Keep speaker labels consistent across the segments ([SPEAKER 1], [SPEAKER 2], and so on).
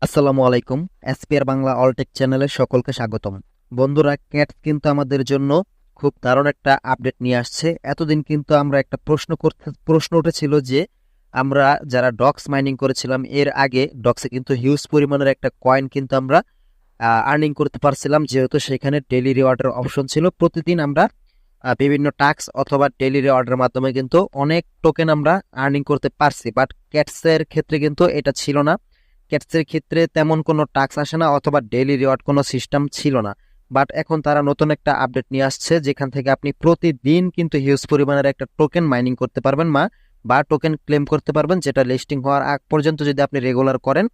[SPEAKER 1] আসসালামু আলাইকুম। এসপিআর বাংলা অলটেক চ্যানেলে সকলকে স্বাগতম। বন্ধুরা, ক্যাটস কিন্তু আমাদের জন্য খুব দারুণ একটা আপডেট নিয়ে আসছে। এতদিন কিন্তু আমরা একটা প্রশ্ন উঠেছিল যে আমরা যারা ডক্স মাইনিং করেছিলাম এর আগে ডক্সে কিন্তু হিউজ পরিমাণের একটা কয়েন কিন্তু আমরা আর্নিং করতে পারছিলাম, যেহেতু সেখানে ডেইলি রিওয়ার্ডের অপশন ছিল। প্রতিদিন আমরা বিভিন্ন টাস্ক অথবা ডেইলি রিওয়ার্ডের মাধ্যমে কিন্তু অনেক টোকেন আমরা আর্নিং করতে পারছি, বাট ক্যাটসের ক্ষেত্রে কিন্তু এটা ছিল না। ক্যাটসের ক্ষেত্রে তেমন কোনো টাস্ক আসে না অথবা ডেইলি রিওয়ার্ড কোনো সিস্টেম ছিল না। বাট এখন তারা নতুন একটা আপডেট নিয়ে আসছে, যেখান থেকে আপনি প্রতিদিন কিন্তু হিউজ পরিমাণের একটা টোকেন মাইনিং করতে পারবেন বা টোকেন ক্লেম করতে পারবেন, যেটা লিস্টিং হওয়ার আগ পর্যন্ত যদি আপনি রেগুলার করেন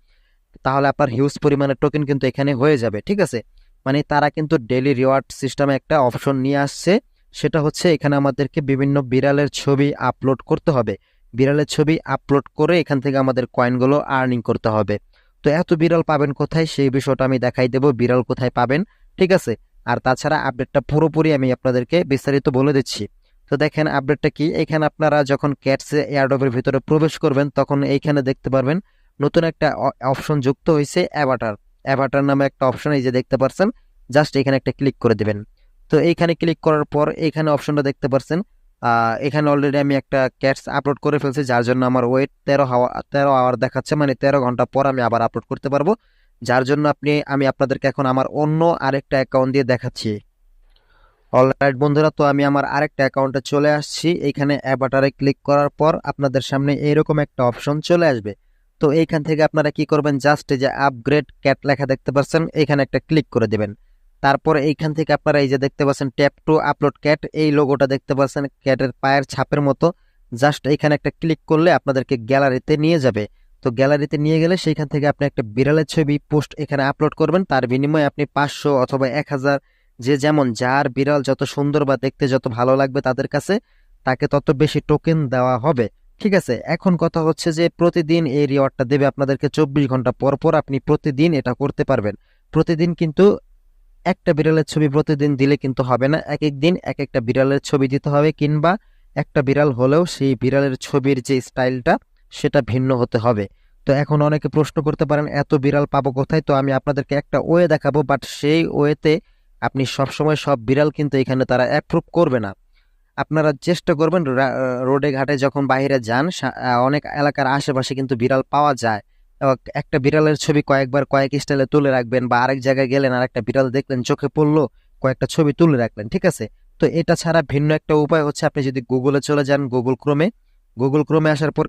[SPEAKER 1] তাহলে আপনার হিউজ পরিমাণের টোকেন কিন্তু এখানে হয়ে যাবে। ঠিক আছে, মানে তারা কিন্তু ডেইলি রিওয়ার্ড সিস্টেমে একটা অপশন নিয়ে আসছে। সেটা হচ্ছে এখানে আমাদেরকে বিভিন্ন বিড়ালের ছবি আপলোড করতে হবে। বিড়ালের ছবি আপলোড করে এখান থেকে আমাদের কয়েনগুলো আর্নিং করতে হবে। তো এত বিড়াল পাবেন কোথায় সেই বিষয়টা আমি দেখাই দেব, বিড়াল কোথায় পাবেন। ঠিক আছে, আর তাছাড়া আপডেটটা পুরোপুরি আমি আপনাদেরকে বিস্তারিত বলে দিচ্ছি। তো দেখেন আপডেটটা কি। এখানে আপনারা যখন ক্যাটস এয়ারড্রপের ভিতরে প্রবেশ করবেন তখন এইখানে দেখতে পারবেন নতুন একটা অপশন যুক্ত হয়েছে, অ্যাভাটার। অ্যাভাটার নামে একটা অপশন এই যে দেখতে পাচ্ছেন, জাস্ট এখানে একটা ক্লিক করে দিবেন। তো এইখানে ক্লিক করার পর এখানে অপশনটা দেখতে পাচ্ছেন। এখানে অলরেডি আমি একটা ক্যাটস আপলোড করে ফেলছি, যার জন্য আমার ওয়েট 13 আওয়ার দেখাচ্ছে, মানে 13 ঘন্টা পর আমি আবার আপলোড করতে পারবো। যার জন্য আমি আপনাদেরকে এখন আমার অন্য আরেকটা অ্যাকাউন্ট দিয়ে দেখাচ্ছি। অলরাইট বন্ধুরা, তো আমি আমার আরেকটা অ্যাকাউন্টে চলে আসছি। এইখানে অ্যাভাটারে ক্লিক করার পর আপনাদের সামনে এরকম একটা অপশন চলে আসবে। তো এইখান থেকে আপনারা কি করবেন, জাস্ট এই যে আপগ্রেড ক্যাট লেখা দেখতে পাচ্ছেন, এখানে একটা ক্লিক করে দেবেন। তারপর এইখান থেকে আপনারা এই যে দেখতে পাচ্ছেন ট্যাপ টু আপলোড ক্যাট, এই লোগোটা দেখতে পাচ্ছেন ক্যাটের পায়ের ছাপের মতো। জাস্ট এখানে একটা ক্লিক করলে আপনাদেরকে গ্যালারিতে নিয়ে যাবে। তো গ্যালারিতে নিয়ে গেলে সেইখান থেকে আপনি একটা বিড়ালের ছবি পোস্ট এখানে আপলোড করবেন। তার বিনিময়ে আপনি 500 অথবা 1000, যে যেমন যার বিড়াল যত সুন্দর বা দেখতে যত ভালো লাগবে তাদের কাছে, তাকে তত বেশি টোকেন দেওয়া হবে। ঠিক আছে, এখন কথা হচ্ছে যে প্রতিদিন এই রিওয়ার্ডটা দেবে আপনাদেরকে 24 ঘন্টা পর পর। আপনি প্রতিদিন এটা করতে পারবেন। প্রতিদিন কিন্তু একটা বিড়ালের ছবি প্রতিদিন দিলে কিন্তু হবে না, এক এক দিন এক একটা বিড়ালের ছবি দিতে হবে, কিংবা একটা বিড়াল হলেও সেই বিড়ালের ছবির যে স্টাইলটা সেটা ভিন্ন হতে হবে। তো এখন অনেকে প্রশ্ন করতে পারেন এত বিড়াল পাবো কোথায়। তো আমি আপনাদেরকে একটা ওয়ে দেখাবো, বাট সেই ওয়েতে আপনি সবসময় সব বিড়াল কিন্তু এখানে তারা অ্যাপ্রুভ করবে না। আপনারা চেষ্টা করবেন রোডে ঘাটে যখন বাইরে যান, অনেক এলাকার আশেপাশে কিন্তু বিড়াল পাওয়া যায়। একটা বিড়ালের ছবি কয়েকবার কয়েক স্টাইলে তুলে রাখবেন, বা আরেক জায়গায় গেলেন আর একটা বিড়াল দেখলেন চোখে পড়লো, কয়েকটা ছবি তুলে রাখলেন। ঠিক আছে, তো এটা ছাড়া ভিন্ন একটা উপায় হচ্ছে আপনি যদি গুগলে চলে যান, গুগল ক্রোমে আসার পর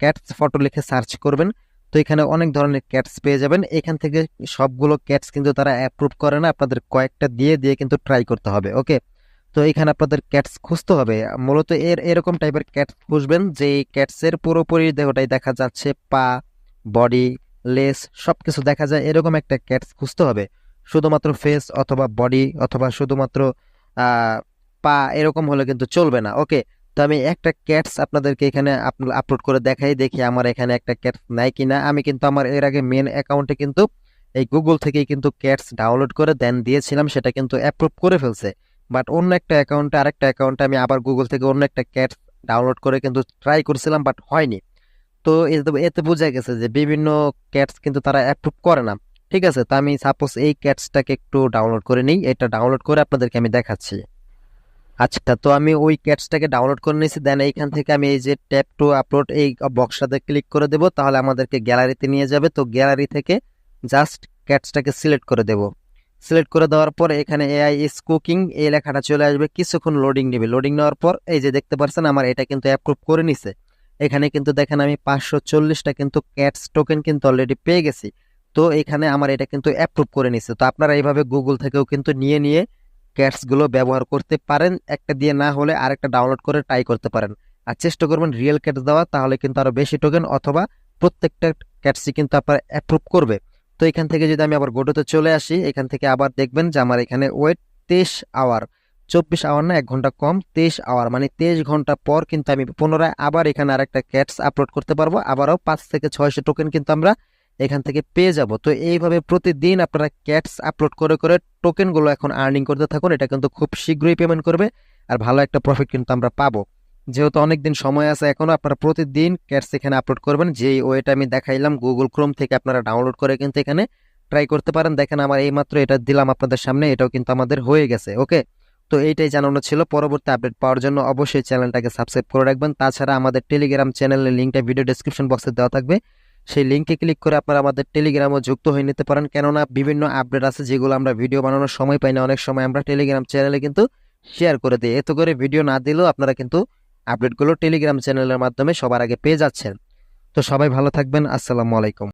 [SPEAKER 1] ক্যাটস ফটো লিখে সার্চ করবেন। তো এখানে অনেক ধরনের ক্যাটস পেয়ে যাবেন। এখান থেকে সবগুলো ক্যাটস কিন্তু তারা অ্যাপ্রুভ করে না, আপনাদের কয়েকটা দিয়ে দিয়ে কিন্তু ট্রাই করতে হবে। ওকে, তো এখানে আপনাদের ক্যাটস খুঁজতে হবে। মূলত এরকম টাইপের ক্যাটস খুঁজবেন যে ক্যাটসের পুরোপুরি দেহটাই দেখা যাচ্ছে, পা, বডি, লেস সবকিছু দেখা যায়, এরকম একটা ক্যাটস খুঁজতে হবে। শুধুমাত্র ফেস অথবা বডি অথবা শুধুমাত্র আহ পা এরকম হলে কিন্তু চলবে না। ওকে, তো আমি একটা ক্যাটস আপনাদেরকে এখানে আপলোড করে দেখাই, দেখি আমার এখানে একটা ক্যাটস নাই কিনা। আমি কিন্তু আমার এর আগে মেন অ্যাকাউন্টে কিন্তু এই গুগল থেকেই কিন্তু ক্যাটস ডাউনলোড করে দেন দিয়েছিলাম, সেটা কিন্তু অ্যাপ্রুভ করে ফেলছে। বাট অন্য একটা অ্যাকাউন্টে আরেকটা অ্যাকাউন্টে আমি আবার গুগল থেকে অন্য একটা ক্যাটস ডাউনলোড করে কিন্তু ট্রাই করছিলাম, বাট হয়নি। তো এতে এতে বোঝা গেছে যে বিভিন্ন ক্যাটস কিন্তু তারা অ্যাপ্রুভ করে না। ঠিক আছে, তো আমি সাপোজ এই ক্যাটসটাকে একটু ডাউনলোড করে নিই, এটা ডাউনলোড করে আপনাদেরকে আমি দেখাচ্ছি। আচ্ছা, তো আমি ওই ক্যাটসটাকে ডাউনলোড করে নিয়েছি। দেন এইখান থেকে আমি এই যে ট্যাপ টু আপলোড এই বক্সটাতে ক্লিক করে দেব, তাহলে আমাদেরকে গ্যালারিতে নিয়ে যাবে। তো গ্যালারি থেকে জাস্ট ক্যাটসটাকে সিলেক্ট করে দেব। সিলেক্ট করে দেওয়ার পর এখানে এআই ইজ কুকিং এই লেখাটা চলে আসবে, কিছুক্ষণ লোডিং নেবে। লোডিং নেওয়ার পর এই যে দেখতে পাচ্ছেন আমার এটা কিন্তু অ্যাপ্রুভ করে নিছে। এখানে কিন্তু দেখেন আমি 540টা কিন্তু ক্যাটস টোকেন কিন্তু অলরেডি পেয়ে গেছি। তো এখানে আমার এটা কিন্তু অ্যাপ্রুভ করে নিছে। তো আপনারা এইভাবে গুগল থেকেও কিন্তু নিয়ে নিয়ে ক্যাটস গুলো ব্যবহার করতে পারেন। একটা দিয়ে না হলে আরেকটা ডাউনলোড করে ট্রাই করতে পারেন। আর চেষ্টা করবেন রিয়েল ক্যাটস দেওয়া, তাহলে কিন্তু আরো বেশি টোকেন অথবা প্রত্যেকটা ক্যাটসই কিন্তু আপনার অ্যাপ্রুভ করবে। তো এখান থেকে যদি আমি আবার গোটোতে চলে আসি, এখান থেকে আবার দেখবেন যে আমার এখানে ওয়েট 23 আওয়ার, 24 আওয়ার না, 1 ঘন্টা কম, 23 আওয়ার, মানে 23 ঘন্টা পর কিন্তু আমি পুনরায় আবার এখানে আরেকটা ক্যাটস আপলোড করতে পারবো। আবারও 5 থেকে 600 টোকেন কিন্তু আমরা এখান থেকে পেয়ে যাব। তো এইভাবে প্রতিদিন আপনারা ক্যাটস আপলোড করে করে টোকেনগুলো এখন আর্নিং করতে থাকুন। এটা কিন্তু খুব শীঘ্রই পেমেন্ট করবে আর ভালো একটা প্রফিট কিন্তু আমরা পাবো। যেহেতু অনেকদিন সময় আছে এখনো, আপনারা প্রতিদিন ক্যাটস এখানে আপলোড করবেন। যে ওয়েটা আমি দেখাইলাম গুগল ক্রোম থেকে আপনারা ডাউনলোড করে কিন্তু এখানে ট্রাই করতে পারেন। দেখেন আমার এইমাত্র এটা দিলাম আপনাদের সামনে, এটাও কিন্তু আমাদের হয়ে গেছে। ওকে, তো এইটাই জানানো ছিল। পরবর্তী আপডেট পাওয়ার জন্য অবশ্যই চ্যানেলটাকে সাবস্ক্রাইব করে রাখবেন। তাছাড়া আমাদের টেলিগ্রাম চ্যানেলের লিঙ্কটা ভিডিও ডেসক্রিপশন বক্সে দেওয়া থাকবে, সেই লিঙ্কে ক্লিক করে আপনারা আমাদের টেলিগ্রামও যুক্ত হয়ে নিতে পারেন। কেননা বিভিন্ন আপডেট আছে যেগুলো আমরা ভিডিও বানানোর সময় পাই না, অনেক সময় আমরা টেলিগ্রাম চ্যানেলে কিন্তু শেয়ার করে দিই। এত করে ভিডিও না দিলেও আপনারা কিন্তু আপডেটগুলো টেলিগ্রাম চ্যানেলের মাধ্যমে সবার আগে পেয়ে যাচ্ছেন। তো সবাই ভালো থাকবেন, আসসালামু আলাইকুম।